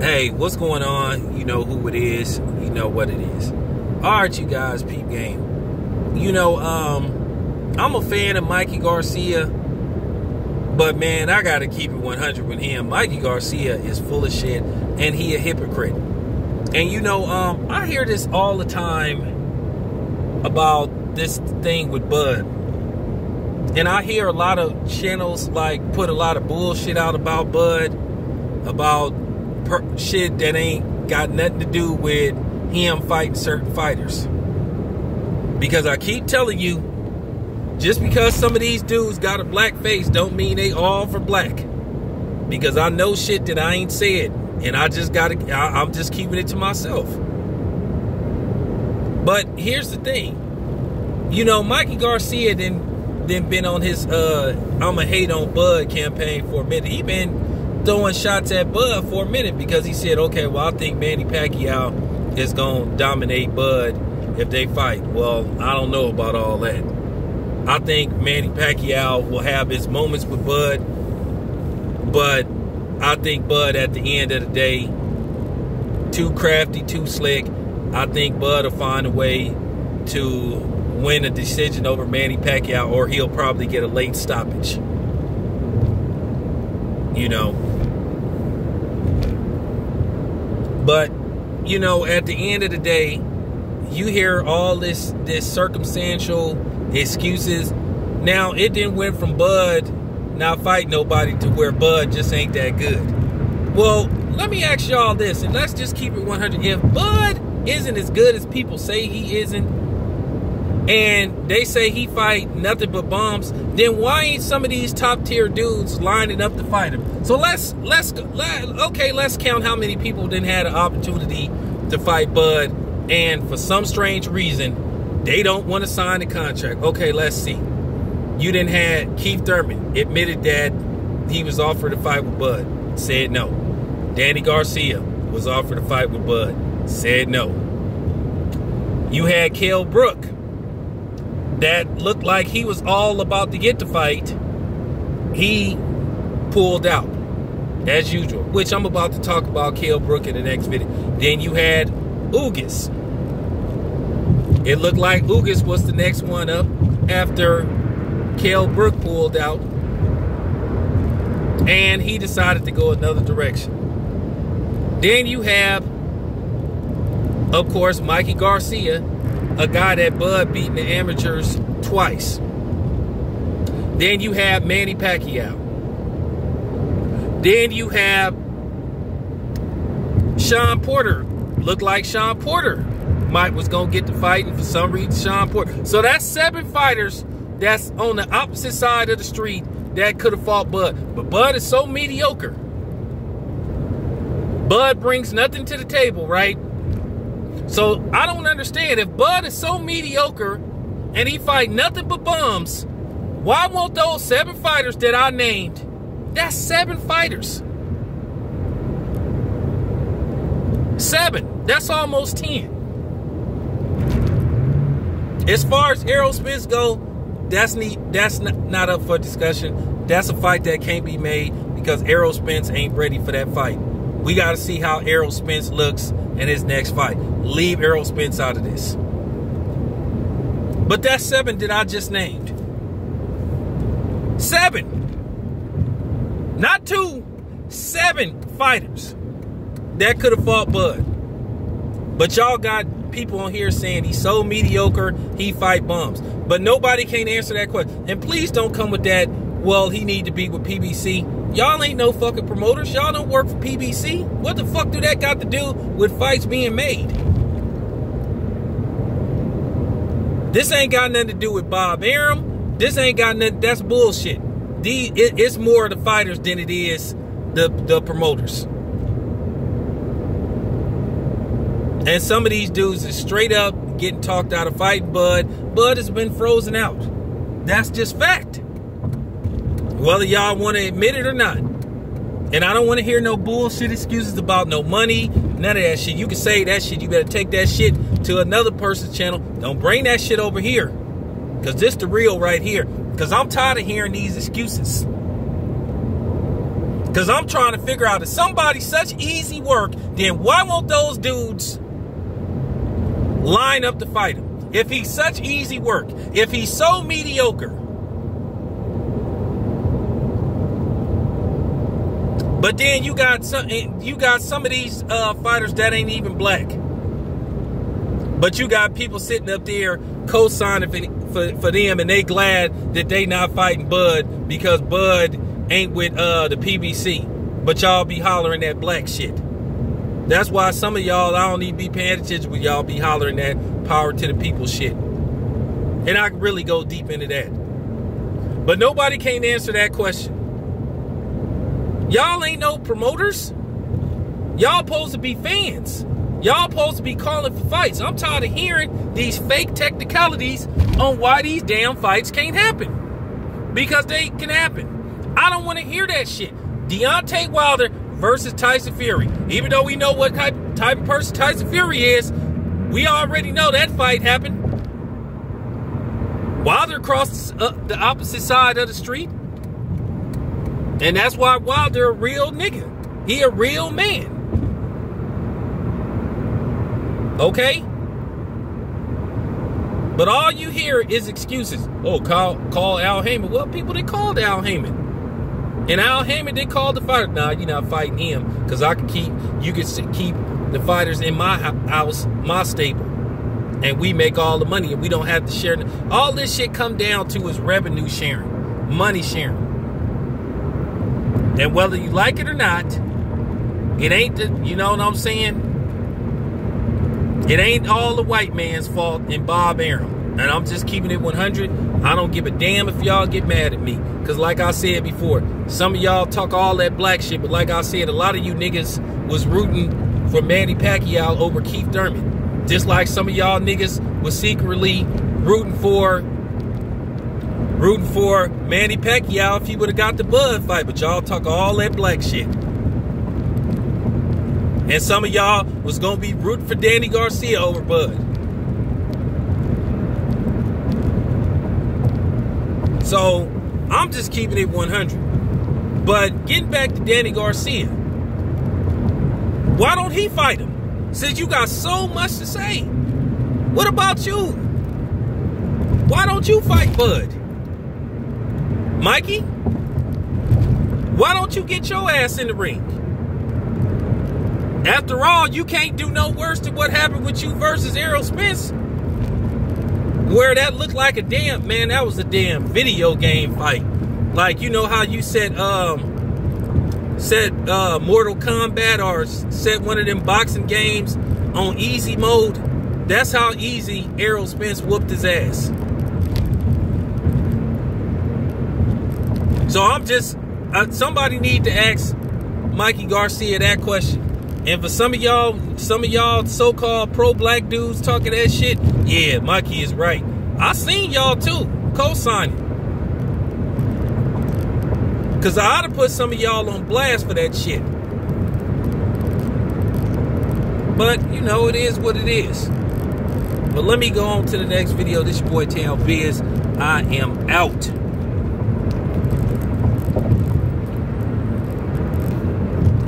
Hey, what's going on? You know who it is. You know what it is. Alright, you guys, peep game. You know, I'm a fan of Mikey Garcia, but man, I gotta keep it 100 with him. Mikey Garcia is full of shit, and he a hypocrite. And you know, I hear this all the time about this thing with Bud. And I hear a lot of channels like put a lot of bullshit out about Bud, about shit that ain't got nothing to do with him fighting certain fighters. Because I keep telling you, just because some of these dudes got a black face don't mean they all for black. Because I know shit that I ain't said, and I'm just keeping it to myself. But here's the thing. You know, Mikey Garcia then been on his I'ma hate on Bud campaign for a minute. He been throwing shots at Bud for a minute because he said, okay, well, I think Manny Pacquiao is going to dominate Bud if they fight. Well, I don't know about all that. I think Manny Pacquiao will have his moments with Bud, but I think Bud at the end of the day, too crafty, too slick. I think Bud will find a way to win a decision over Manny Pacquiao, or he'll probably get a late stoppage. You know. But, you know, at the end of the day, you hear all this circumstantial excuses. Now, it didn't went from Bud not fighting nobody to where Bud just ain't that good. Well, let me ask y'all this, and let's just keep it 100. If Bud isn't as good as people say he isn't, and they say he fight nothing but bombs, then why ain't some of these top tier dudes lining up to fight him? So let's count how many people didn't have an opportunity to fight Bud, and for some strange reason they don't want to sign the contract. Okay, let's see. You didn't have Keith Thurman admitted that he was offered a fight with Bud, said no. Danny Garcia was offered a fight with Bud, said no. You had Kell Brook that looked like he was all about to get the fight. He pulled out, as usual, which I'm about to talk about Kell Brook in the next video. Then you had Ugas. It looked like Ugas was the next one up after Kell Brook pulled out, and he decided to go another direction. Then you have, of course, Mikey Garcia, a guy that Bud beat in the amateurs twice. Then you have Manny Pacquiao. Then you have Sean Porter. Looked like Sean Porter was going to get the fight, and for some reason Sean Porter. So that's 7 fighters that's on the opposite side of the street that could have fought Bud. But Bud is so mediocre. Bud brings nothing to the table, right? So I don't understand. If Bud is so mediocre and he fight nothing but bums, why won't those 7 fighters that I named? That's 7 fighters. 7. That's almost 10. As far as arrow spins go, that's not up for discussion. That's a fight that can't be made because Errol Spence ain't ready for that fight. We got to see how Errol Spence looks in his next fight. Leave Errol Spence out of this. But that's 7 that I just named. 7. Not 2. 7 fighters that could have fought Bud. But y'all got people on here saying he's so mediocre, he fight bums. But nobody can answer that question. And please don't come with that, well, he need to be with PBC. Y'all ain't no fucking promoters. Y'all don't work for PBC. What the fuck do that got to do with fights being made? This ain't got nothing to do with Bob Arum. This ain't got nothing. That's bullshit. It's more of the fighters than it is the promoters. And some of these dudes is straight up getting talked out of fighting Bud. Bud has been frozen out. That's just fact. Whether y'all want to admit it or not. And I don't want to hear no bullshit excuses about no money, none of that shit. You can say that shit. You better take that shit to another person's channel. Don't bring that shit over here. Because this the real right here. Because I'm tired of hearing these excuses. Because I'm trying to figure out if somebody's such easy work, then why won't those dudes line up to fight him? If he's such easy work, if he's so mediocre. But then you got some of these fighters that ain't even black. But you got people sitting up there co-signing for them, and they glad that they not fighting Bud because Bud ain't with the PBC. But y'all be hollering that black shit. That's why some of y'all, I don't even be paying attention when y'all be hollering that power to the people shit. And I can really go deep into that. But nobody can't answer that question. Y'all ain't no promoters. Y'all supposed to be fans. Y'all supposed to be calling for fights. I'm tired of hearing these fake technicalities on why these damn fights can't happen. Because they can happen. I don't want to hear that shit. Deontay Wilder versus Tyson Fury. Even though we know what type of person Tyson Fury is, we already know that fight happened. Wilder crossed the opposite side of the street. And that's why Wilder a real nigga. He a real man. Okay? But all you hear is excuses. Oh, call Al Heyman. Well, people, they called Al Heyman. And Al Heyman, they called the fighter. Nah, you're not fighting him. Because you can keep the fighters in my house, my stable. And we make all the money. And we don't have to share. All this shit come down to is revenue sharing. Money sharing. And whether you like it or not, it ain't you know what I'm saying? It ain't all the white man's fault in Bob Arum. And I'm just keeping it 100. I don't give a damn if y'all get mad at me. Because like I said before, some of y'all talk all that black shit. But like I said, a lot of you niggas was rooting for Manny Pacquiao over Keith Thurman. Just like some of y'all niggas was secretly rooting for Manny Pacquiao if he would have got the Bud fight. But y'all talk all that black shit. And some of y'all was going to be rooting for Danny Garcia over Bud. So, I'm just keeping it 100. But getting back to Danny Garcia, why don't he fight him? Since you got so much to say. What about you? Why don't you fight Bud? Mikey? Why don't you get your ass in the ring? After all, you can't do no worse than what happened with you versus Errol Spence. Where that looked like a damn, man, that was a damn video game fight. Like, you know how you set Mortal Kombat or set one of them boxing games on easy mode? That's how easy Errol Spence whooped his ass. So I'm just, somebody need to ask Mikey Garcia that question. And for some of y'all so-called pro-black dudes talking that shit, yeah, Mikey is right. I seen y'all too, co-signing. Because I ought to put some of y'all on blast for that shit. But, you know, it is what it is. But let me go on to the next video. This your boy, Town Biz. I am out.